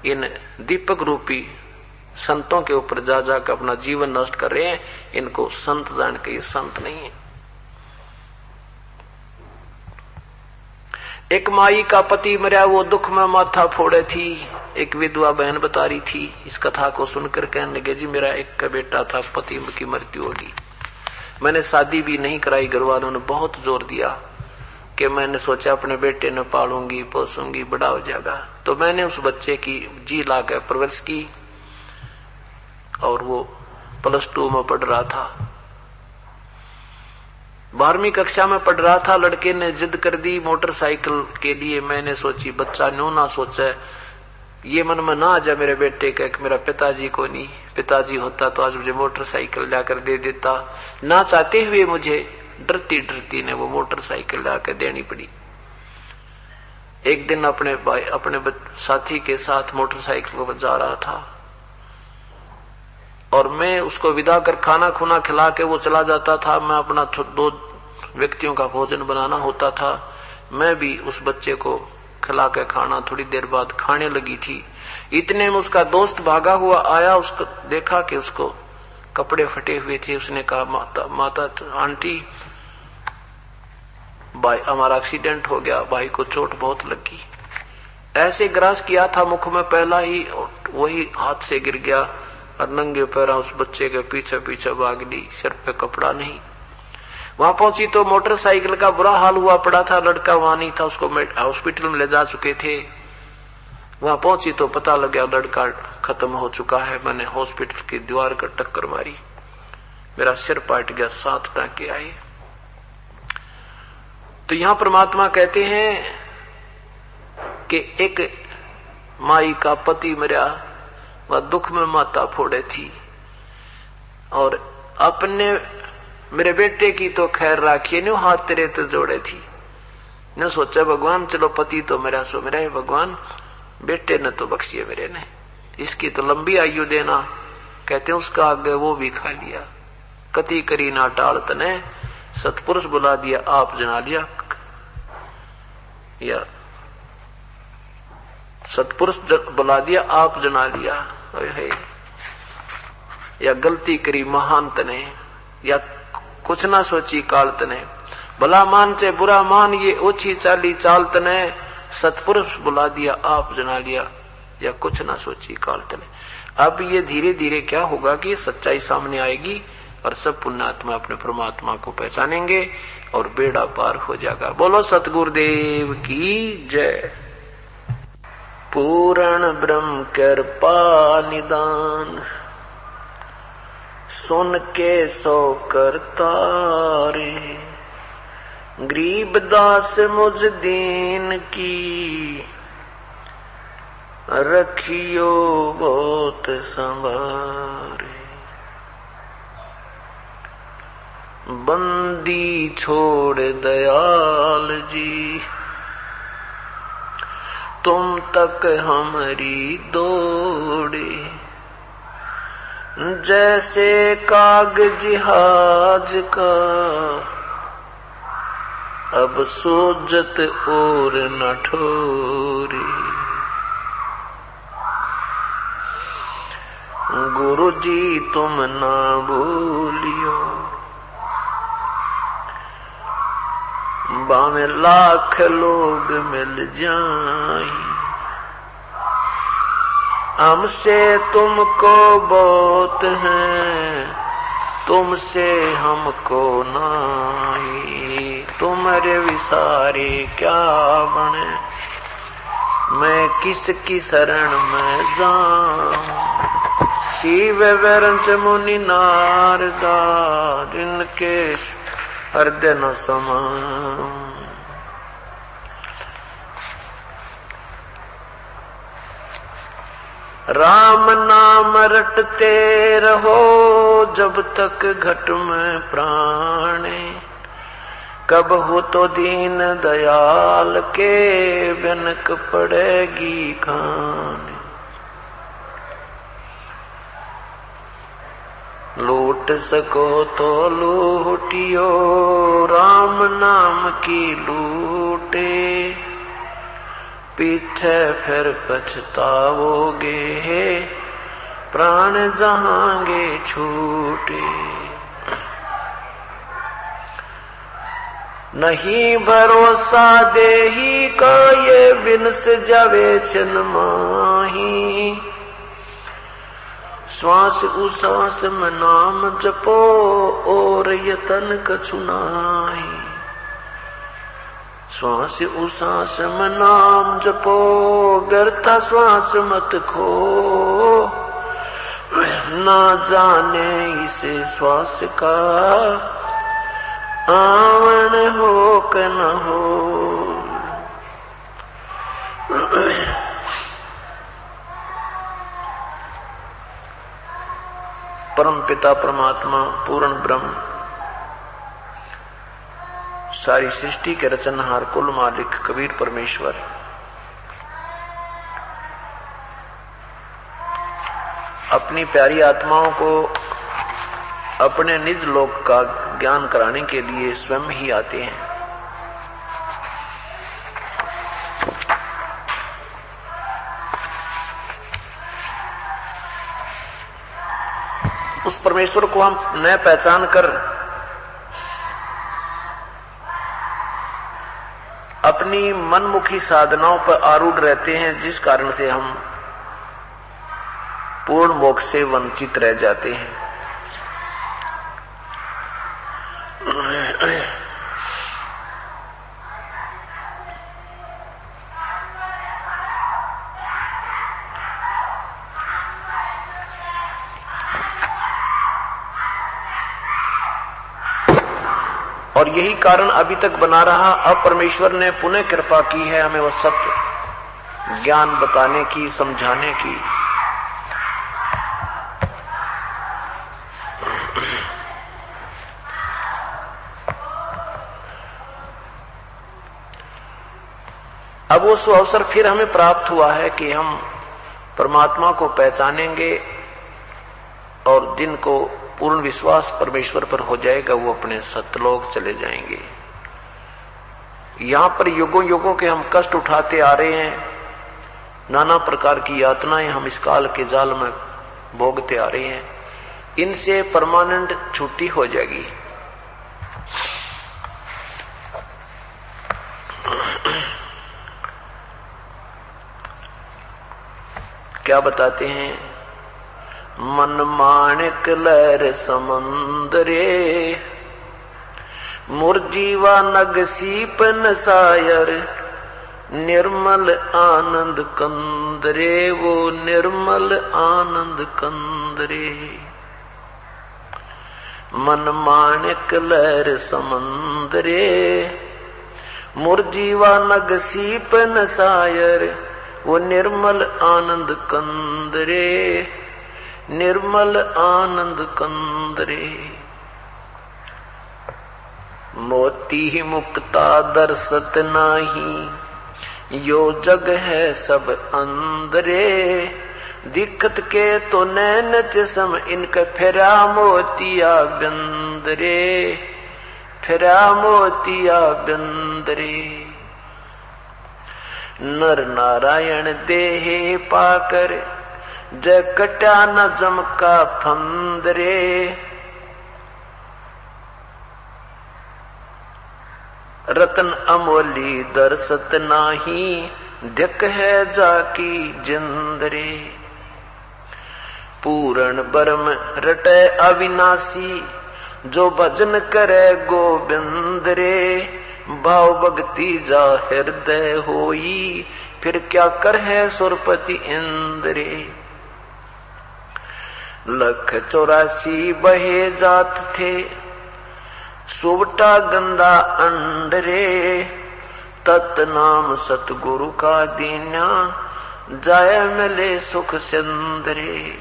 इन दीपक रूपी संतों के ऊपर जा जाकर अपना जीवन नष्ट कर रहे हैं, इनको संत जान के ये संत नहीं है। एक माई का पति मरा, वो दुख में माथा फोड़े थी। एक विधवा बहन बता रही थी इस कथा को सुनकर, कहने लगे जी मेरा एक का बेटा था, पति की मृत्यु होगी, मैंने शादी भी नहीं कराई। घर वालों ने बहुत जोर दिया कि मैंने सोचा अपने बेटे ने पालूंगी पोसूंगी, बड़ा हो जाएगा। तो मैंने उस बच्चे की जी लाकर परवरिश की और वो +2 में पढ़ रहा था, 12वीं कक्षा में पढ़ रहा था। लड़के ने जिद कर दी मोटरसाइकिल के लिए। मैंने सोची बच्चा न्यू ना सोचे, ये मन में ना आ जाए मेरे बेटे का कि मेरा पिताजी को नहीं, पिताजी होता तो आज मुझे मोटरसाइकिल लाकर दे देता। ना चाहते हुए मुझे डरती डरती ने वो मोटरसाइकिल लाकर देनी पड़ी। एक दिन अपने साथी के साथ मोटरसाइकिल पर जा रहा था और मैं उसको विदा कर खाना खुना खिला के वो चला जाता था। मैं अपना 2 व्यक्तियों का भोजन बनाना होता था। मैं भी उस बच्चे को खिला के खाना थोड़ी देर बाद खाने लगी थी। इतने में उसका दोस्त भागा हुआ आया, उसको देखा कि उसको कपड़े फटे हुए थे। उसने कहा माता आंटी भाई हमारा एक्सीडेंट हो गया, भाई को चोट बहुत लगी। ऐसे ग्रास किया था मुख में पहला ही, वही हाथ से गिर गया और नंगे पैरा उस बच्चे के पीछे पीछे भाग ली। सिर पे कपड़ा नहीं। वहां पहुंची तो मोटरसाइकिल का बुरा हाल हुआ पड़ा था। लड़का वहां नहीं था, उसको हॉस्पिटल में ले जा चुके थे। वहां पहुंची तो पता लग गया लड़का खत्म हो चुका है। मैंने हॉस्पिटल की दीवार का टक्कर मारी, मेरा सिर पाट गया, 7 टांके आए। तो यहां परमात्मा कहते हैं कि एक माई का पति मरा, वह दुख में माथा फोड़े थी और अपने मेरे बेटे की तो खैर राखिए, न्यू हाथ तेरे तो जोड़े थी। न सोचा भगवान चलो पति तो मेरा सो मेरा है, भगवान बेटे ने तो बख्शिए मेरे ने, इसकी तो लंबी आयु देना। कहते हैं उसका आगे वो भी खा लिया। कति करी ना टाल तने, सतपुरुष बुला दिया आप जना लिया। या सतपुरुष बुला दिया आप जना लिया। या गलती करी महान तने, या कुछ ना सोची काल तने, भला मान चे बुरा मान ये ओछी चाली चाल तने, सतपुरुष बुला दिया आप जना लिया। या कुछ ना सोची काल तने। अब ये धीरे धीरे क्या होगा कि सच्चाई सामने आएगी और सब पुण्यात्मा अपने परमात्मा को पहचानेंगे और बेड़ा पार हो जाएगा। बोलो सतगुरुदेव की जय। पूर्ण ब्रह्म कृपा निदान, सुन के सो करता रे, गरीब दास मुझ दीन की, रखियो बहुत संभारे। बंदी छोड़ दयाल जी, तुम तक हमारी दौड़े, जैसे कागज जहाज का अब सोजत और न ठोरे। गुरु जी तुम ना भूलियो, बामें लाख लोग मिल जाई, हमसे तुमको बहुत है, तुमसे हमको नाई। तुम्हारे विसारे क्या बने, मैं किसकी शरण में जाऊं। शिव वरंच मुनि नारदा, जिनके हृदय न समाऊं। राम नाम रटते रहो जब तक घट में प्राणे, कब हो तो दीन दयाल के बिनक पड़ेगी खाने। लूट सको तो लूटियो, राम नाम की लूटे, पीछे फिर पछताओगे, प्राण जहांगे छूटे। नहीं भरोसा देही का ये बिनस जावे छिन माही। श्वास उश्वास में नाम जपो और यतन कछु नाही। श्वास उश्वास में नाम जपो व्यर्था श्वास मत खो। ना जाने इसे श्वास का आवन हो कि न हो। परम पिता परमात्मा पूर्ण ब्रह्म, सारी सृष्टि के रचनहार कुल मालिक कबीर परमेश्वर अपनी प्यारी आत्माओं को अपने निज लोक का ज्ञान कराने के लिए स्वयं ही आते हैं। उस परमेश्वर को हम न पहचान कर अपनी मनमुखी साधनाओं पर आरूढ़ रहते हैं, जिस कारण से हम पूर्ण मोक्ष से वंचित रह जाते हैं। और यही कारण अभी तक बना रहा। अब परमेश्वर ने पुनः कृपा की है हमें वह सत्य ज्ञान बताने की, समझाने की। अब वो अवसर फिर हमें प्राप्त हुआ है कि हम परमात्मा को पहचानेंगे और जिनको पूर्ण विश्वास परमेश्वर पर हो जाएगा वो अपने सतलोक चले जाएंगे। यहां पर युगों युगों के हम कष्ट उठाते आ रहे हैं, नाना प्रकार की यातनाएं हम इस काल के जाल में भोगते आ रहे हैं। इनसे परमानेंट छुट्टी हो जाएगी। क्या बताते हैं? मन माणिक लहर समंदरे, मुरजीवा नग सीपन सायर, निर्मल आनंद कंदरे, वो निर्मल आनंद कंदरे। मन माणिक लहर समंदरे, मुरजीवा नग सीपन सायर, वो निर्मल आनंद कंदरे, निर्मल आनंद कंदरे। मोती मुक्ता दर्शत नाही, यो जग है सब अंदरे। दिखत के तो नैन चश्म, इनके फेरा मोतिया बिंदरे, फेरा मोतिया बिंदरे। नर नारायण देहे पाकर, जय कट्या न जमका फंदरे। रतन अमोली दर्शत नाही, धिक है जाकी जिंदरे। पूर्ण ब्रह्म रटे अविनाशी, जो भजन करे गोविंद रे। भाव भक्ति जा हृदय होई, फिर क्या कर है सुरपति इंद्रे। लख 84 बहे जात थे, सुवटा गंदा अंडरे। तत् नाम सतगुरु का दीन्या, जाय मिले सुख सिंदरे।